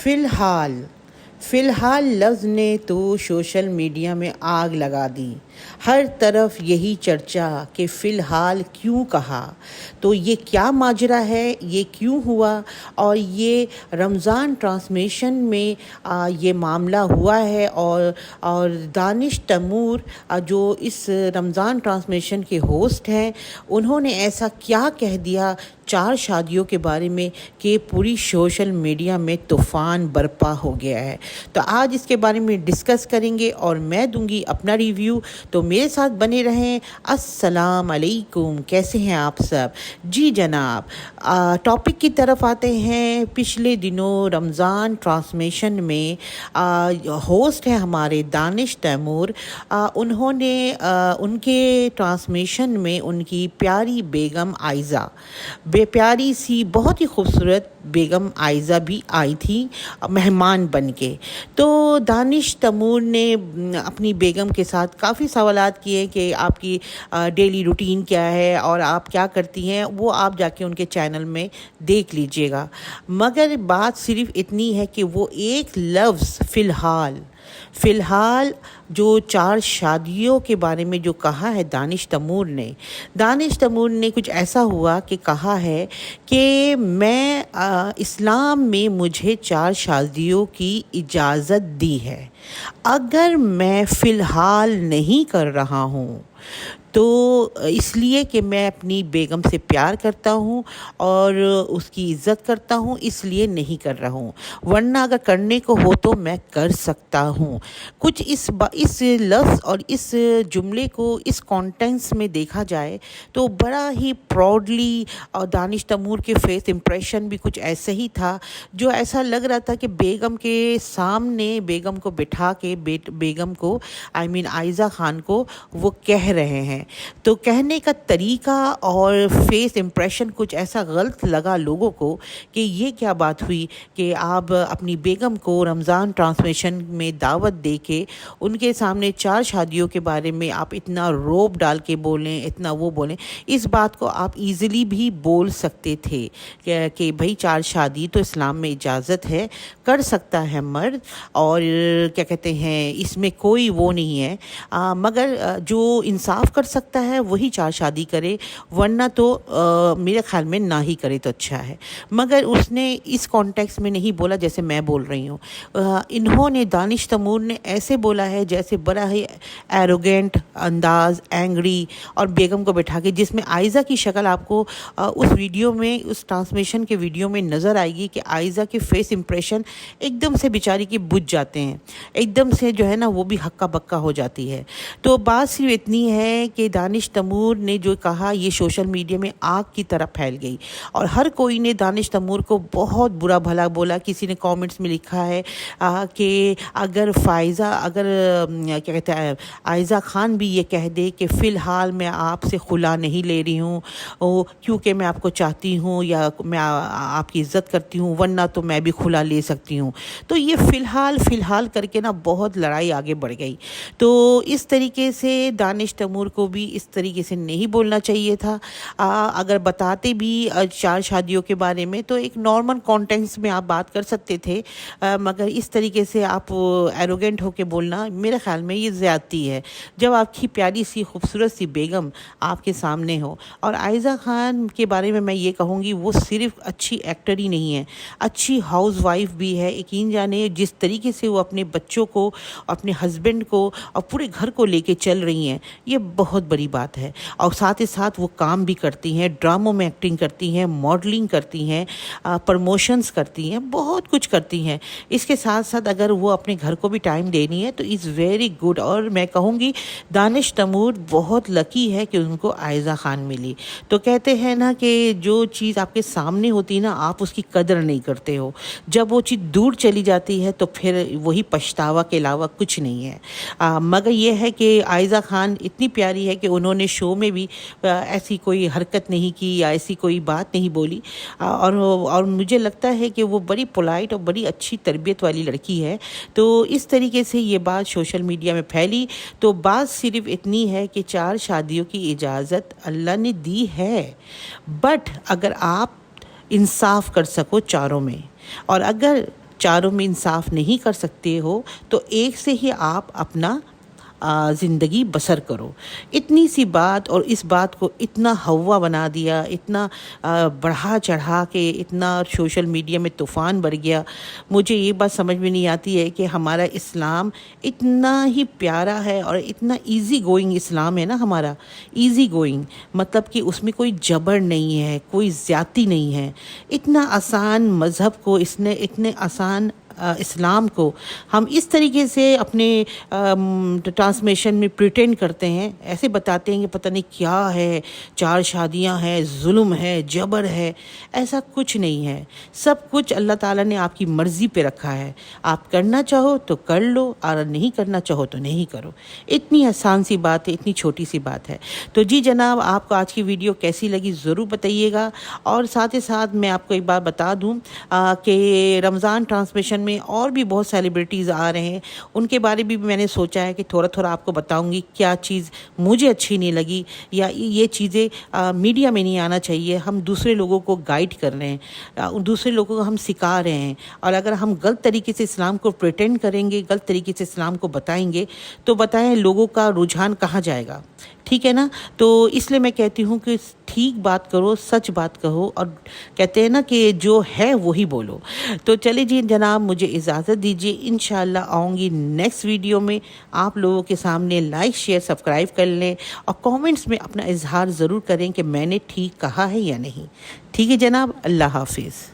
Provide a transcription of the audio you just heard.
فی الحال لفظ نے تو سوشل میڈیا میں آگ لگا دی۔ ہر طرف یہی چرچا کہ فی الحال کیوں کہا، تو یہ کیا ماجرا ہے، یہ کیوں ہوا، اور یہ رمضان ٹرانسمیشن میں یہ معاملہ ہوا ہے، اور دانش تیمور جو اس رمضان ٹرانسمیشن کے ہوسٹ ہیں، انہوں نے ایسا کیا کہہ دیا 4 شادیوں کے بارے میں کہ پوری سوشل میڈیا میں طوفان برپا ہو گیا ہے۔ تو آج اس کے بارے میں ڈسکس کریں گے اور میں دوں گی اپنا ریویو، تو میرے ساتھ بنے رہیں۔ السلام علیکم، کیسے ہیں آپ سب؟ جی جناب، ٹاپک کی طرف آتے ہیں۔ پچھلے دنوں رمضان ٹرانسمیشن میں ہوسٹ ہیں ہمارے دانش تیمور، انہوں نے ان کے ٹرانسمیشن میں ان کی پیاری بیگم عائزہ، پیاری سی بہت ہی خوبصورت بیگم عائزہ بھی آئی تھی مہمان بن کے۔ تو دانش تیمور نے اپنی بیگم کے ساتھ کافی سوالات کیے کہ آپ کی ڈیلی روٹین کیا ہے اور آپ کیا کرتی ہیں، وہ آپ جا کے ان کے چینل میں دیکھ لیجئے گا۔ مگر بات صرف اتنی ہے کہ وہ ایک لفظ فی الحال جو 4 شادیوں کے بارے میں جو کہا ہے دانش تیمور نے کچھ ایسا ہوا کہ کہا ہے کہ میں اسلام میں مجھے 4 شادیوں کی اجازت دی ہے، اگر میں فی الحال نہیں کر رہا ہوں تو اس لیے کہ میں اپنی بیگم سے پیار کرتا ہوں اور اس کی عزت کرتا ہوں، اس لیے نہیں کر رہا ہوں، ورنہ اگر کرنے کو ہو تو میں کر سکتا ہوں۔ کچھ اس لفظ اور اس جملے کو اس کانٹیکسٹ میں دیکھا جائے تو بڑا ہی پراؤڈلی، اور دانش تیمور کے فیس امپریشن بھی کچھ ایسے ہی تھا، جو ایسا لگ رہا تھا کہ بیگم کے سامنے بیگم کو بٹھا کے بیگم کو عائزہ خان کو وہ کہہ رہے ہیں۔ تو کہنے کا طریقہ اور فیس امپریشن کچھ ایسا غلط لگا لوگوں کو کہ یہ کیا بات ہوئی کہ آپ اپنی بیگم کو رمضان ٹرانسمیشن میں دعوت دے کے ان کے سامنے 4 شادیوں کے بارے میں آپ اتنا روب ڈال کے بولیں، اتنا وہ بولیں۔ اس بات کو آپ ایزیلی بھی بول سکتے تھے کہ بھئی 4 شادی تو اسلام میں اجازت ہے، کر سکتا ہے مرد، اور کیا کہتے ہیں اس میں کوئی وہ نہیں ہے، مگر جو انصاف کر سکتا ہے وہی 4 شادی کرے، ورنہ تو میرے خیال میں نہ ہی کرے تو اچھا ہے۔ مگر اس نے اس کانٹیکسٹ میں نہیں بولا جیسے میں بول رہی ہوں، انہوں نے دانش تیمور نے ایسے بولا ہے جیسے بڑا ہی ایروگینٹ انداز، اینگری، اور بیگم کو بٹھا کے، جس میں عائزہ کی شکل آپ کو اس ویڈیو میں، اس ٹرانسمیشن کے ویڈیو میں نظر آئے گی کہ عائزہ کے فیس امپریشن ایک دم سے بیچاری کی بجھ جاتے ہیں، ایک دم سے جو ہے نا وہ بھی ہکا بکا ہو جاتی ہے۔ تو بات صرف اتنی ہے کہ دانش تیمور نے جو کہا یہ سوشل میڈیا میں آگ کی طرح پھیل گئی، اور ہر کوئی نے دانش تیمور کو بہت برا بھلا بولا۔ کسی نے کامنٹس میں لکھا ہے کہ اگر کیا کہتے ہیں عائزہ خان بھی یہ کہہ دے کہ فی الحال میں آپ سے خلا نہیں لے رہی ہوں کیونکہ میں آپ کو چاہتی ہوں یا میں آپ کی عزت کرتی ہوں، ورنہ تو میں بھی خلا لے سکتی ہوں، تو یہ فی الحال کر کے نا بہت لڑائی آگے بڑھ گئی۔ تو اس طریقے سے دانش تیمور کو بھی اس طریقے سے نہیں بولنا چاہیے تھا۔ اگر بتاتے بھی 4 شادیوں کے بارے میں تو ایک نارمل کانٹیکسٹ میں آپ بات کر سکتے تھے، مگر اس طریقے سے آپ ایروگینٹ ہو کے بولنا میرے خیال میں یہ زیادتی ہے، جب آپ کی پیاری سی خوبصورت سی بیگم آپ کے سامنے ہو۔ اور عائزہ خان کے بارے میں یہ کہوں گی وہ صرف اچھی ایکٹر ہی نہیں ہے، اچھی ہاؤس وائف بھی ہے۔ یقین جانے جس طریقے سے وہ اپنے بچوں کو، اپنے ہسبینڈ کو اور پورے گھر کو لے کے چل رہی ہیں، یہ بہت بڑی بات ہے۔ اور ساتھ ہی ساتھ وہ کام بھی کرتی ہیں، ڈراموں میں ایکٹنگ کرتی ہیں، ماڈلنگ کرتی ہیں، پروموشنز کرتی ہیں، بہت کچھ کرتی ہیں۔ اس کے ساتھ ساتھ اگر وہ اپنے گھر کو بھی ٹائم دینی ہے تو از ویری گڈ، اور میں کہوں گی دانش تیمور بہت لکی ہے کہ ان کو عائزہ خان ملی۔ تو کہتے ہیں نا کہ جو چیز آپ کے سامنے ہوتی ہے نا آپ اس کی قدر نہیں کرتے ہو، جب وہ چیز دور چلی جاتی ہے تو پھر وہی پچھتاوا کے علاوہ کچھ نہیں ہے۔ مگر یہ ہے کہ عائزہ خان اتنی پیاری ہے کہ انہوں نے شو میں بھی ایسی کوئی حرکت نہیں کی یا ایسی کوئی بات نہیں بولی، اور مجھے لگتا ہے کہ وہ بڑی پولائٹ اور بڑی اچھی تربیت والی لڑکی ہے۔ تو اس طریقے سے یہ بات سوشل میڈیا میں پھیلی۔ تو بات صرف اتنی ہے کہ 4 شادیوں کی اجازت اللہ نے دی ہے، بٹ اگر آپ انصاف کر سکو چاروں میں، اور اگر چاروں میں انصاف نہیں کر سکتے ہو تو ایک سے ہی آپ اپنا زندگی بسر کرو. اتنی سی بات، اور اس بات کو اتنا ہوا بنا دیا، اتنا بڑھا چڑھا کے، اتنا سوشل میڈیا میں طوفان بڑھ گیا. مجھے یہ بات سمجھ میں نہیں آتی ہے کہ ہمارا اسلام اتنا ہی پیارا ہے اور اتنا ایزی گوئنگ اسلام ہے نا ہمارا. ایزی گوئنگ مطلب کہ اس میں کوئی جبر نہیں ہے، کوئی زیادتی نہیں ہے. اتنا آسان مذہب کو اس نے، اتنے آسان اسلام کو ہم اس طریقے سے اپنے ٹرانسمیشن میں پریٹینڈ کرتے ہیں، ایسے بتاتے ہیں کہ پتہ نہیں کیا ہے، 4 شادیاں ہیں، ظلم ہے، جبر ہے. ایسا کچھ نہیں ہے. سب کچھ اللہ تعالیٰ نے آپ کی مرضی پہ رکھا ہے. آپ کرنا چاہو تو کر لو، اور نہیں کرنا چاہو تو نہیں کرو. اتنی آسان سی بات ہے، اتنی چھوٹی سی بات ہے. تو جی جناب، آپ کو آج کی ویڈیو کیسی لگی ضرور بتائیے گا. اور ساتھ ہی ساتھ میں آپ کو ایک بات بتا دوں کہ رمضان ٹرانسمیشن میں اور بھی بہت سیلیبریٹیز آ رہے ہیں. ان کے بارے میں نے سوچا ہے کہ تھوڑا تھوڑا آپ کو بتاؤں گی کیا چیز مجھے اچھی نہیں لگی، یا یہ چیزیں میڈیا میں نہیں آنا چاہیے. ہم دوسرے لوگوں کو گائیڈ کر رہے ہیں، دوسرے لوگوں کو ہم سکھا رہے ہیں. اور اگر ہم غلط طریقے سے اسلام کو پریٹینڈ کریں گے، غلط طریقے سے اسلام کو بتائیں گے، تو بتائیں لوگوں کا رجحان کہاں جائے گا؟ ٹھیک ہے نا. تو اس لیے میں کہتی ہوں کہ ٹھیک بات کرو، سچ بات کہو، اور کہتے ہیں نا کہ جو ہے وہی بولو. تو چلے جی جناب، مجھے اجازت دیجیے. انشاءاللہ آؤں گی نیکسٹ ویڈیو میں آپ لوگوں کے سامنے. لائک شیئر سبسکرائب کر لیں، اور کامنٹس میں اپنا اظہار ضرور کریں کہ میں نے ٹھیک کہا ہے یا نہیں. ٹھیک ہے جناب، اللہ حافظ.